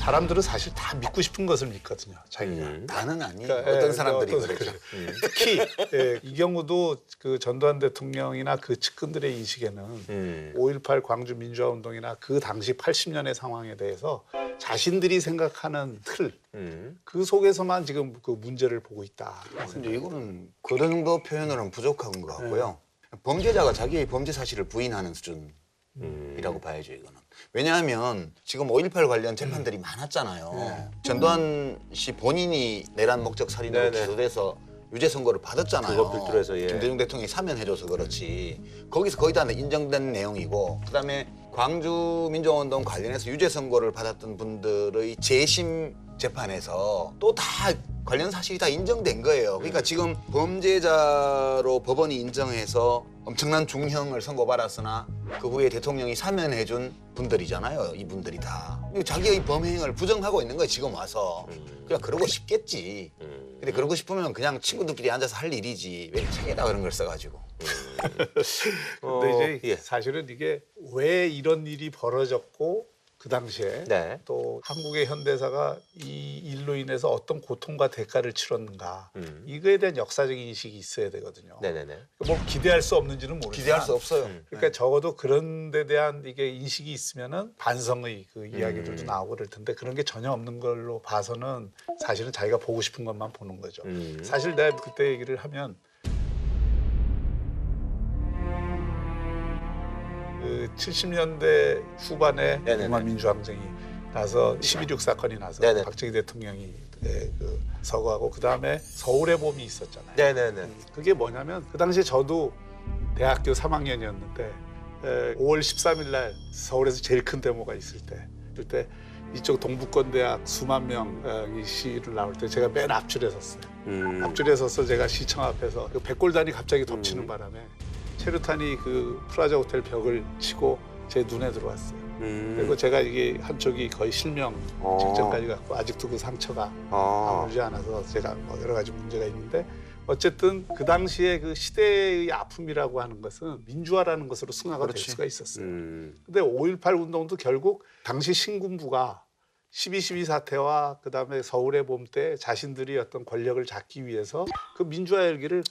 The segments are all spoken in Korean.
사람들은 사실 다 믿고 싶은 것을 믿거든요. 자기가. 나는 아니에요. 그러니까, 어떤 사람들이 어떤 그렇죠. 특히 이 경우도 그 전두환 대통령이나 그 측근들의 인식에는 5.18 광주 민주화운동이나 그 당시 80년의 상황에 대해서 자신들이 생각하는 틀, 그 속에서만 지금 그 문제를 보고 있다. 근데 이거는 그 정도 표현으로는 부족한 것 같고요. 범죄자가 자기의 범죄 사실을 부인하는 수준이라고 봐야죠, 이거는. 왜냐하면 지금 5.18 관련 재판들이 많았잖아요. 전두환 씨 본인이 내란 목적 살인으로 기소돼서 유죄 선고를 받았잖아요. 그거 필두로 해서, 김대중 대통령이 사면해줘서 그렇지. 거기서 거의 다 인정된 내용이고, 그다음에 광주 민주화운동 관련해서 유죄 선고를 받았던 분들의 재심 재판에서 또 다 관련 사실이 다 인정된 거예요. 그러니까 지금 범죄자로 법원이 인정해서 엄청난 중형을 선고받았으나 그 후에 대통령이 사면해준 분들이잖아요. 이분들이 다. 자기의 범행을 부정하고 있는 거예요. 지금 와서. 그냥 그러고 싶겠지. 근데 그러고 싶으면 그냥 친구들끼리 앉아서 할 일이지. 왜 책에다 그런 걸 써가지고. 근데 이제 사실은 이게 왜 이런 일이 벌어졌고 그 당시에 또 한국의 현대사가 이 일로 인해서 어떤 고통과 대가를 치렀는가 이거에 대한 역사적인 인식이 있어야 되거든요. 뭐 기대할 수 없는지는 모르지만 기대할 수 없어요. 그러니까 적어도 그런 데 대한 이게 인식이 있으면은 반성의 그 이야기들도 나오고 그럴 텐데 그런 게 전혀 없는 걸로 봐서는 사실은 자기가 보고 싶은 것만 보는 거죠. 사실 내가 그때 얘기를 하면 그 70년대 후반에 민주항쟁이 나서 12.6 사건이 나서 박정희 대통령이 그 서거하고 그다음에 서울의 봄이 있었잖아요. 그게 뭐냐면 그 당시에 저도 대학교 3학년이었는데 5월 13일 날 서울에서 제일 큰 데모가 있을 때 그때 이쪽 동북권대학 수만 명이 시위를 나올 때 제가 맨 앞줄에 섰어요. 앞줄에 서서 제가 시청 앞에서 그 백골단이 갑자기 덮치는 바람에 체류탄이 그 프라자 호텔 벽을 치고 제 눈에 들어왔어요. 그리고 제가 이게 한쪽이 거의 실명 직전까지 갔고 아직도 그 상처가 아물지 않아서 제가 뭐 여러 가지 문제가 있는데 어쨌든 그 당시에 그 시대의 아픔이라고 하는 것은 민주화라는 것으로 승화가 될 수가 있었어요. 근데 5.18 운동도 결국 당시 신군부가 12.12 사태와 그다음에 서울의 봄 때 자신들이 어떤 권력을 잡기 위해서 그 민주화 열기를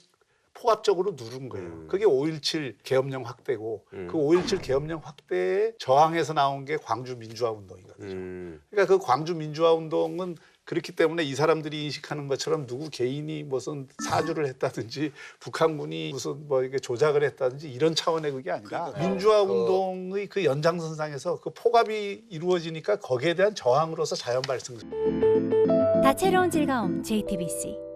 포압적으로 누른 거예요. 그게 5.17 계엄령 확대고 그 5.17 계엄령 확대에 저항해서 나온 게 광주 민주화 운동이거든요. 그러니까 그 광주 민주화 운동은 그렇기 때문에 이 사람들이 인식하는 것처럼 누구 개인이 무슨 사주를 했다든지 북한군이 무슨 뭐 이게 조작을 했다든지 이런 차원의 그게 아니라 민주화 운동의 그 연장선상에서 그 포갑이 이루어지니까 거기에 대한 저항으로서 자연 발생. 다채로운 즐거움 JTBC